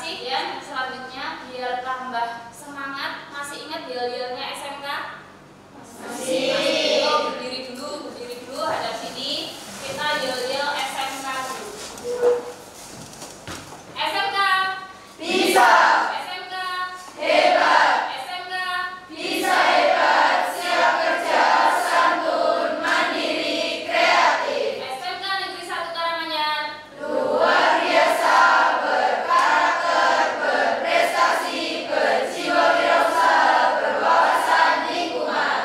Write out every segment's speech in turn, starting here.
kasih ya. Selanjutnya biar tambah semangat, masih ingat yel-yelnya SMK? Masih. Oh, berdiri dulu hadap sini. Kita yel-yel SMK dulu. SMK bisa. SMK Hebat. SMK Bisa hebat. Siap kerja. Santun. Mandiri. Kreatif. SMK Negeri 1 Karanganyar Luar biasa. Berkarakter. Berprestasi. Berjiwa wirausaha. Berwawasan lingkungan.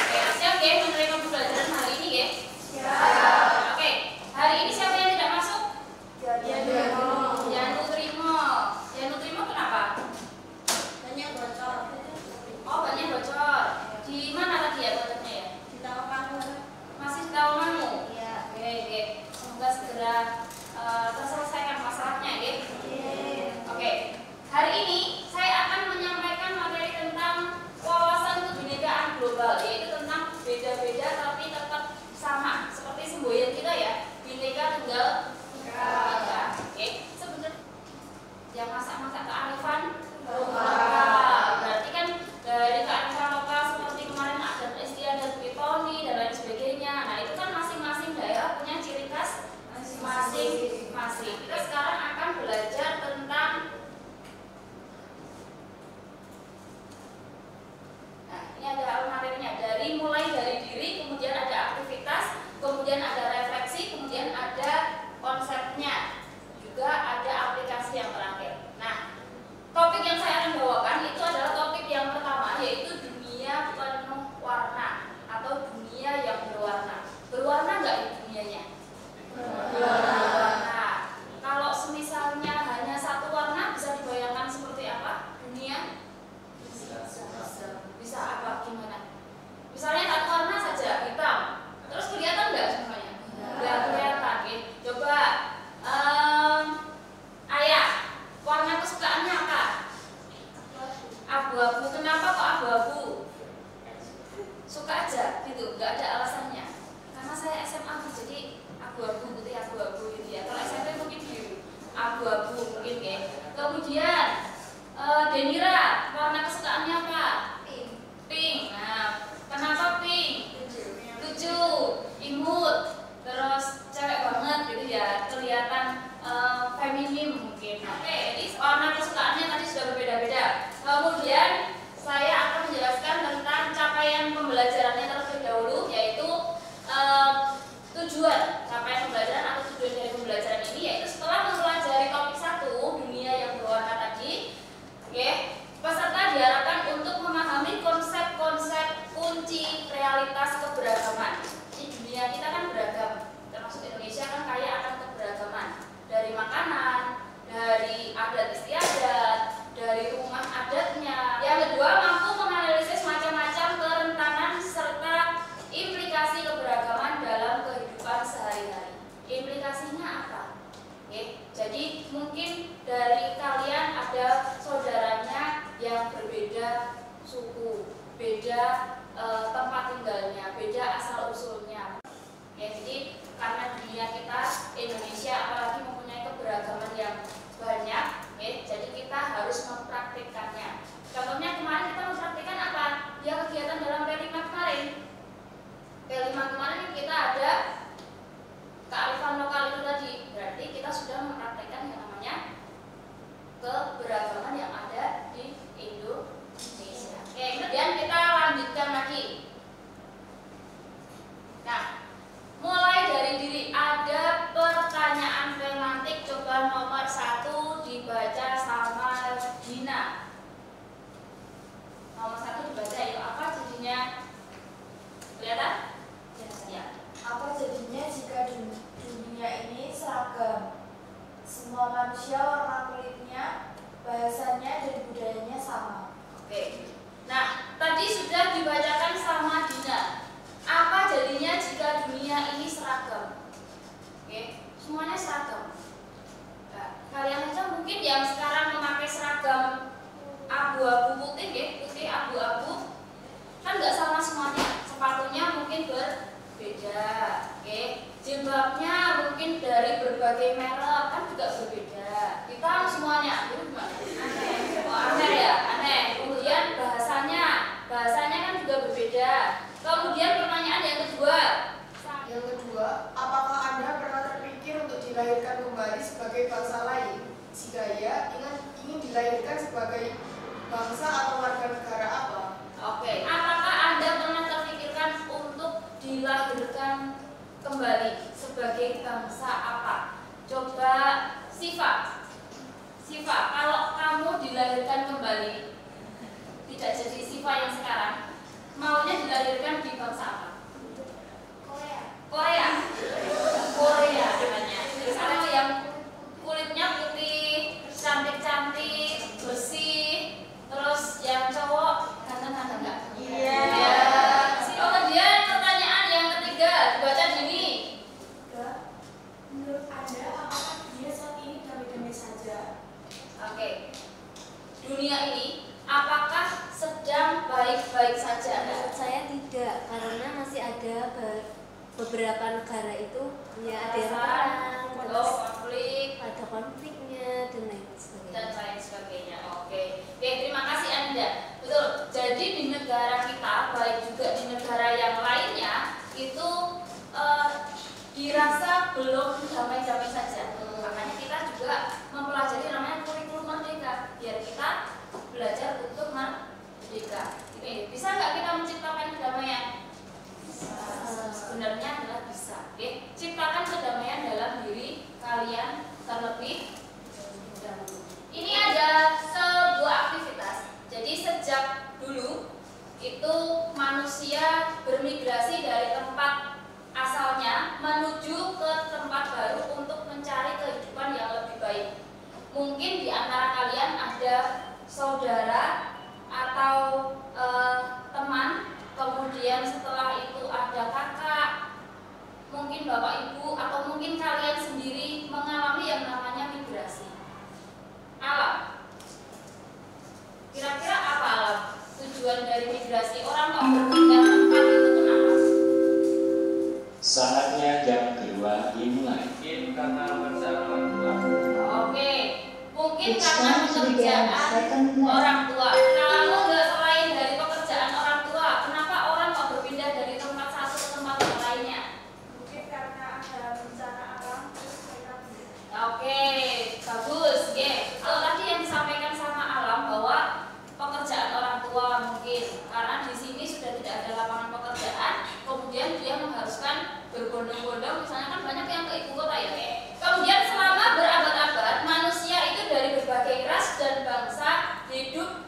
Oke, siap ya menerima pembelajaran hari ini ya? Siap. Oke, hari ini siapa yang tidak masuk? Jadian. Yanu Trimo kenapa? Banyak bocor. Oh, banyak bocor. Di mana tadi ya bocornya ya? Kita kapan? Masih tahu kamu? Iya. Oke. Semoga segera terselesaikan masalahnya ya. Oke. Hari ini saya akan menyampaikan materi tentang wawasan kebinekaan global, yaitu tentang beda-beda tapi tetap sama seperti semboyan kita ya. Bineka Tunggal Ika. Oke. Sebenarnya yang masak-masak kearifan lokal. Berarti kan dari kearifan lokal seperti kemarin adat istiadat pitoni dan lain sebagainya. Nah, itu kan masing-masing daerah punya ciri khas masing-masing. Kita sekarang akan belajar tentang ini ada materinya mulai dari diri, kemudian ada aktivitas, kemudian ada refleksi, kemudian ada konsepnya, juga ada aplikasi yang terakhir. Nah, topik yang saya akan bawakan itu adalah topik yang pertama, yaitu dunia penuh warna atau dunia yang berwarna. Berwarna nggak di dunianya? Berwarna. Kalau semisalnya hanya satu warna, bisa dibayangkan seperti apa dunia? Bisa apa? Gimana? Misalnya satu warna saja, hitam. Terus kelihatan nggak semuanya? Nggak kelihatan. Oke. Coba Ayah, warna kesukaannya apa? Abu-abu. Kenapa kok abu-abu? Suka aja gitu, nggak ada alasannya. Karena saya SMA jadi abu-abu, putih abu-abu gitu ya. Kalau SMP mungkin biru, abu-abu mungkin ya. Kemudian Denira, warna kesukaannya apa? Pink. Nah, kenapa pink? Lucu, imut, terus cewek banget gitu ya, kelihatan feminim mungkin. Oke, jadi warna kesukaannya tadi sudah berbeda-beda. Kemudian saya akan menjelaskan tentang capaian pembelajarannya terlebih dahulu, yaitu tujuan capaian pembelajaran atau tujuan dari pembelajaran ini, yaitu setelah mempelajari topik 1 dunia yang berwarna tadi, oke, peserta diharapkan untuk memahami konsep-konsep kunci realitas keberagaman. Di dunia kita kan beragam, termasuk Indonesia kan kaya akan keberagaman. Dari makanan, dari adat istiadat, dari rumah adatnya. Yang kedua, mampu menganalisis macam-macam kerentanan serta implikasi keberagaman dalam kehidupan sehari-hari. Implikasinya apa? Oke, jadi mungkin dari kalian ada saudaranya yang berbeda suku, beda tempat tinggalnya, beda asal usulnya. Oke, jadi karena dunia kita Indonesia apalagi mempunyai keberagaman yang banyak, oke, jadi kita harus mempraktikkannya. Contohnya kemarin kita mempraktikkan apa? Ya kegiatan dalam P5 kemarin. P5 kemarin kita ada kearifan lokal itu tadi. Berarti kita sudah mempraktikkan yang namanya keberagaman yang ada di Indonesia. Oke, kemudian kita lanjutkan lagi. Nah, mulai dari diri ada pertanyaan pemantik. Coba nomor 1 dibaca sama Gina. Nomor 1 dibaca yuk, apa jadinya? Kelihatan? Ya. Apa jadinya jika dunia ini seragam? Semua manusia warna kulitnya, bahasanya dan budayanya sama. Oke. Nah, tadi sudah dibacakan sama Dina. Apa jadinya jika dunia ini seragam? Oke, semuanya seragam. Nah, kalian aja mungkin yang sekarang memakai seragam abu-abu putih, ya, putih abu-abu, kan nggak sama semuanya. Sepatunya mungkin berbeda, oke. Jilbabnya mungkin dari berbagai merek, kan juga juga berbeda. Kita semuanya itu gimana? Aneh. Oh, aneh ya, aneh. Kemudian bahasanya kan juga berbeda. Kemudian pertanyaan yang kedua. Yang kedua, apakah Anda pernah terpikir untuk dilahirkan kembali sebagai bangsa lain? Jika ya, ingin dilahirkan sebagai bangsa atau warga negara apa? Oke, apakah Anda pernah terpikirkan untuk dilahirkan kembali sebagai bangsa apa? Coba Siva, kalau kamu dilahirkan kembali, tidak jadi Siva yang sekarang, maunya dilahirkan di bangsa apa? Korea namanya. Sama yang kulitnya putih, cantik-cantik, bersih, terus yang cowok ganteng-ganteng enggak? Iya. Kemudian pertanyaan yang ketiga, dibaca Dini. Menurut Anda, apakah dunia saat ini damai-damai saja? Oke. Dunia ini apakah sedang baik-baik saja? Menurut saya tidak, karena masih ada beberapa negara itu ya ada yang perang, terus ada konfliknya dan lain sebagainya. Oke, terima kasih Anda. Betul. Jadi di negara kita, baik juga di negara yang lainnya, itu dirasa belum damai-damai saja. Makanya kita juga mempelajari namanya kurikulum merdeka, biar kita belajar untuk merdeka. Bisa nggak kita menciptakan kedamaian? Sebenarnya adalah bisa. Oke, ciptakan kedamaian dalam diri kalian terlebih dahulu. Ini ada sebuah aktivitas. Jadi sejak dulu itu manusia bermigrasi dari tempat asalnya menuju ke tempat baru untuk mencari kehidupan yang lebih baik. Mungkin di antara kalian ada saudara atau teman, kemudian setelah itu ada kakak, mungkin bapak ibu, atau mungkin kalian sendiri mengalami yang namanya migrasi. Alam. Kira-kira apa alam? Tujuan dari migrasi orang kok berpindah tempat itu kenapa? Saatnya jam kedua dimulai. Mungkin karena pekerjaan orang tua. Oke, mungkin karena pekerjaan orang tua. Kalau nggak selain dari pekerjaan orang tua, kenapa orang kok berpindah dari tempat satu ke tempat yang lainnya? Mungkin karena ada bencana alam terus mereka pindah. Oke, bagus. Kalau tadi yang disampaikan sama Alam bahwa pekerjaan orang tua mungkin karena di sini sudah tidak ada lapangan pekerjaan, kemudian dia mengharuskan berbondong-bondong, misalnya kan banyak yang ke ibu kota ya. Kemudian selama berabad-abad manusia itu dari berbagai ras dan bangsa hidup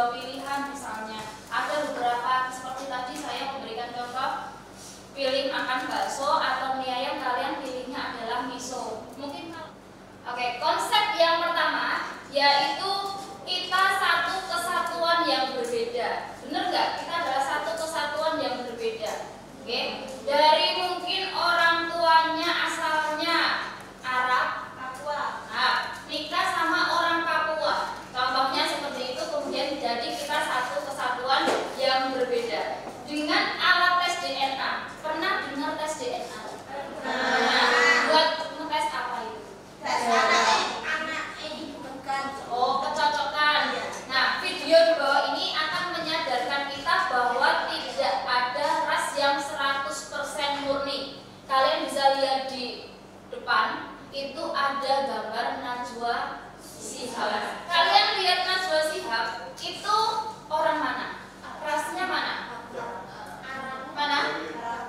dua pilihan misalnya. Ada beberapa seperti tadi saya memberikan contoh, pilih makan bakso atau mie ayam, kalian pilihnya adalah miso. Mungkin oke, konsep yang pertama yaitu kita satu kesatuan yang berbeda. Bener nggak? Kita adalah satu kesatuan yang berbeda. Oke, dari mungkin orang tuanya asalnya Arab, Papua. Nah, nikah sama orang Papua. Contohnya seperti itu, kemudian jadi kita satu kesatuan yang berbeda. Dengan alat tes DNA. Pernah dengar tes DNA? Buat ngetes apa itu? Tes anak ini bukan. Oh, kecocokan. Nah, video di bawah ini akan menyadarkan kita bahwa tidak ada ras yang 100% murni. Kalian bisa lihat di depan, itu ada gambar Najwa Shihab. Kalian lihat Najwa Shihab, itu orang mana? Rasnya mana? Mana?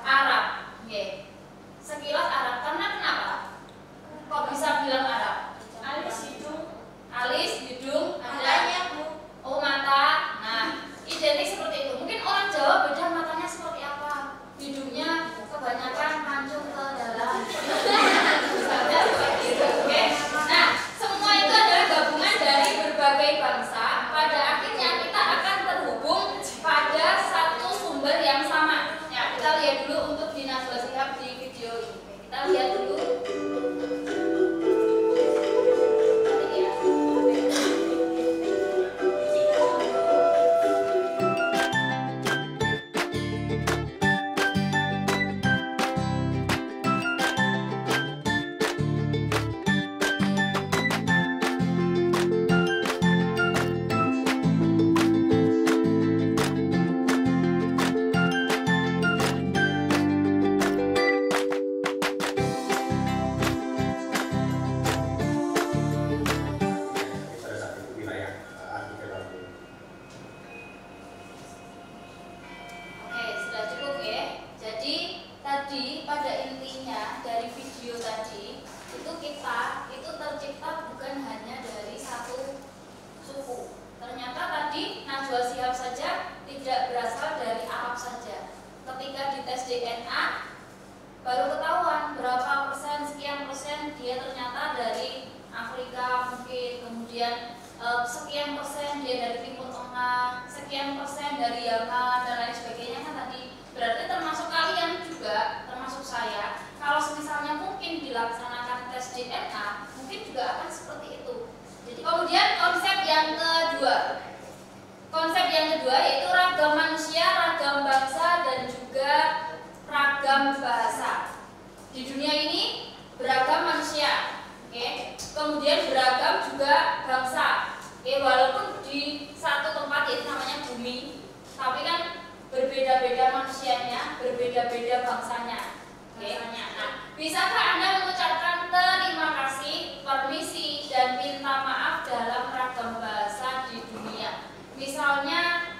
Arab. Oke. Sekilas Arab. Karena kenapa? Kok bisa bilang Arab? Alis, hidung, ada Matanya, Bu. oh mata. Nah, identik seperti itu. Mungkin orang Jawa beda matanya seperti apa, hidungnya kebanyakan mancung ke dalam. Misalnya seperti itu. Oke. Nah, semua itu adalah gabungan dari berbagai bangsa. Pada akhirnya kita akan terhubung pada satu sumber yang sama. Ya, kita lihat dulu untuk di Najwa Shihab di video ini. Kita lihat dulu. Sekian persen dia dari Timur Tengah, sekian persen dari Yaman dan lain sebagainya kan tadi. Berarti termasuk kalian juga, termasuk saya. Kalau misalnya mungkin dilaksanakan tes DNA, mungkin juga akan seperti itu. Jadi kemudian konsep yang kedua yaitu ragam manusia, ragam bangsa dan juga ragam bahasa. Di dunia ini beragam manusia, oke. Kemudian beragam juga bangsa. Oke, walaupun di satu tempat itu namanya bumi, tapi kan berbeda-beda manusianya, berbeda-beda bangsanya. Oke. Nah, bisakah Anda mengucapkan terima kasih, permisi, dan minta maaf dalam ragam bahasa di dunia? Misalnya,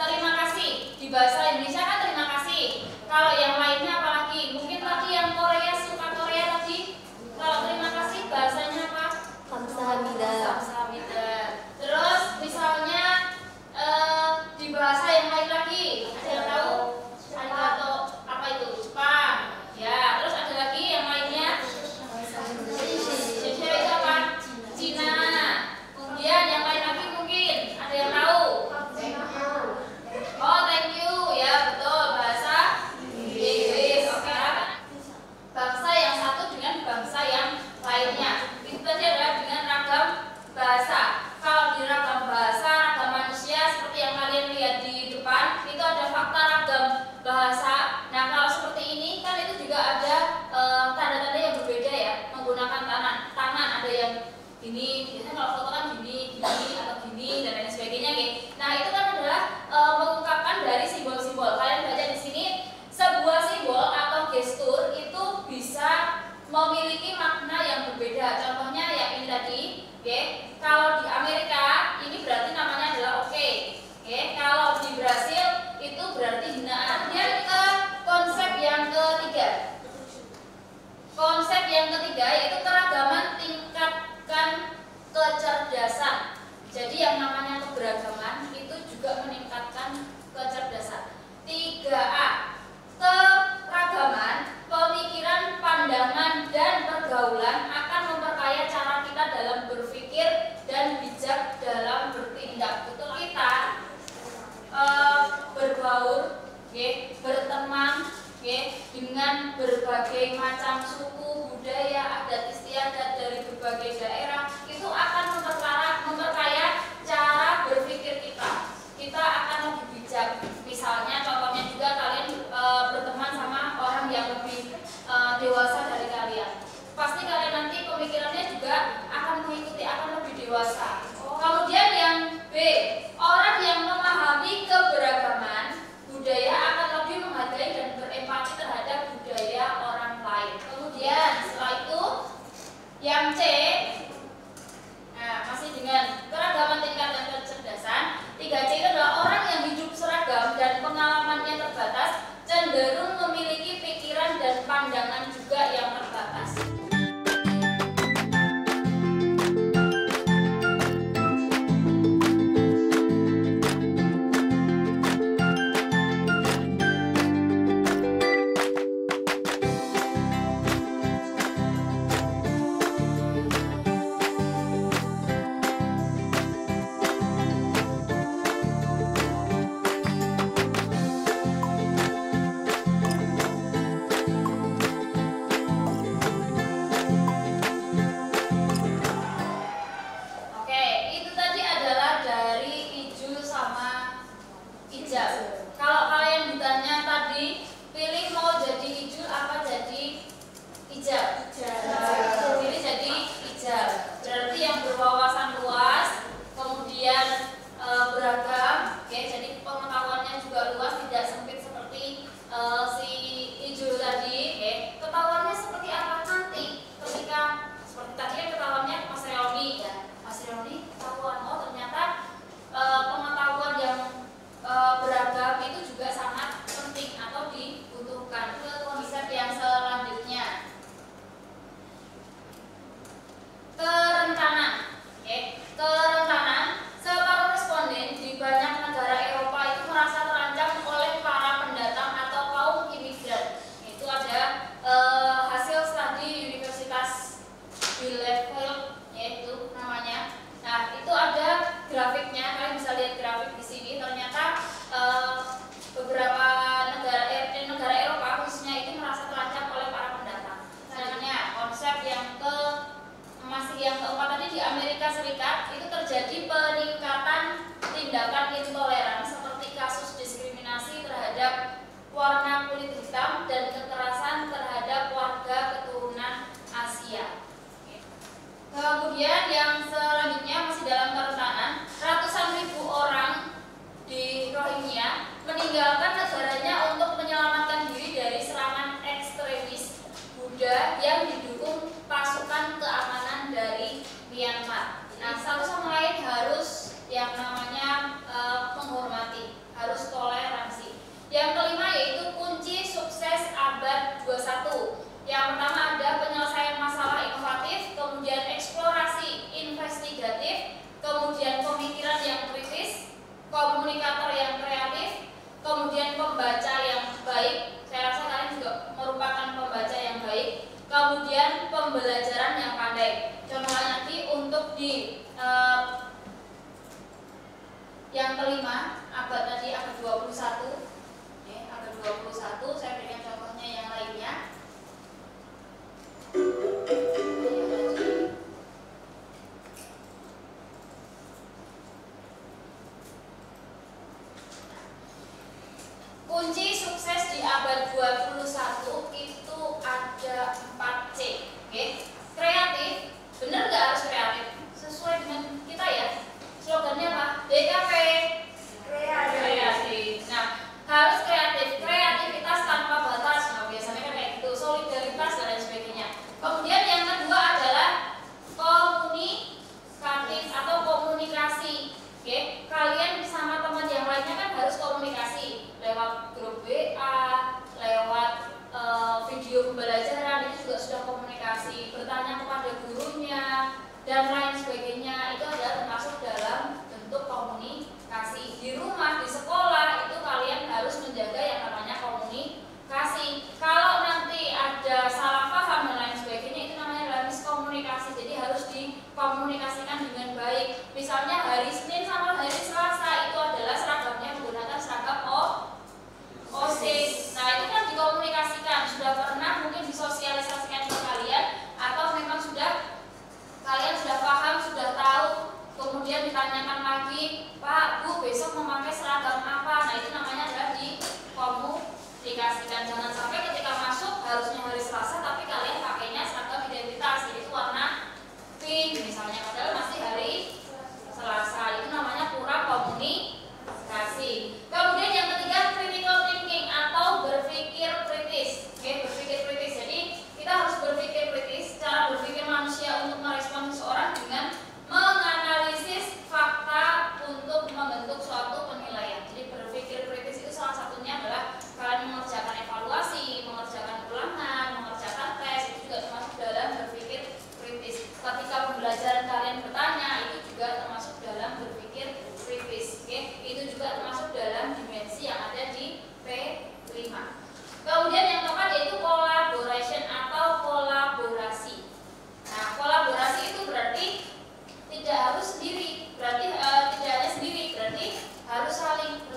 terima kasih di bahasa Indonesia kan terima kasih. Kalau yang lainnya apalagi? Mungkin tadi yang Korea suka Korea tadi. Kalau terima kasih bahasanya apa? Kamsahamnida. Kamsahamnida. Terus misalnya di bahasa yang lain lagi, ada yang tahu? Arigato apa itu? Jepang. Ya, terus ada lagi yang lainnya? Itu apa? Cina. Kemudian yang lain lagi mungkin ada yang tahu? Oh, thank you. Ya, betul, bahasa Inggris. berteman dengan berbagai macam suku, budaya, adat istiadat dari berbagai daerah, itu akan memperkaya cara berpikir kita. Kita akan lebih bijak. Misalnya contohnya juga kalian berteman sama orang yang lebih dewasa dari kalian. Pasti kalian nanti pemikirannya juga akan mengikuti, akan lebih dewasa. Kemudian yang B, orang yang memahami keberagaman budaya akan lebih menghargai dan berempati terhadap budaya orang lain. Kemudian setelah itu yang C, nah masih dengan keragaman tingkat dan kecerdasan, 3C itu adalah orang yang hidup seragam dan pengalamannya terbatas, cenderung memiliki pikiran dan pandangan juga yang terbatas. Kemudian yang selanjutnya masih dalam kerentanan, ratusan ribu orang di Rohingya meninggalkan negaranya untuk menyelamatkan diri dari serangan ekstremis Buddha yang didukung pasukan keamanan dari Myanmar. Nah, satu sama lain harus yang namanya menghormati, harus toleransi. Yang kelima yaitu kunci sukses abad 21. Yang pertama ada penyelesaian masalah inovatif, kemudian eksplorasi investigatif, kemudian pemikiran yang kritis, komunikator yang kreatif, kemudian pembaca yang baik. Saya rasa kalian juga merupakan pembaca yang baik. Kemudian pembelajaran yang pandai. Contohnya nanti untuk di yang kelima, abad tadi abad 21. Abad 21 saya berikan contohnya yang lainnya. Kunci sukses di abad 21 itu ada 4C. Kreatif, bener nggak harus kreatif? Sesuai dengan kita ya. Slogannya apa? DKP kreatif. Nah, harus kreatif. Kreativitas tanpa harus saling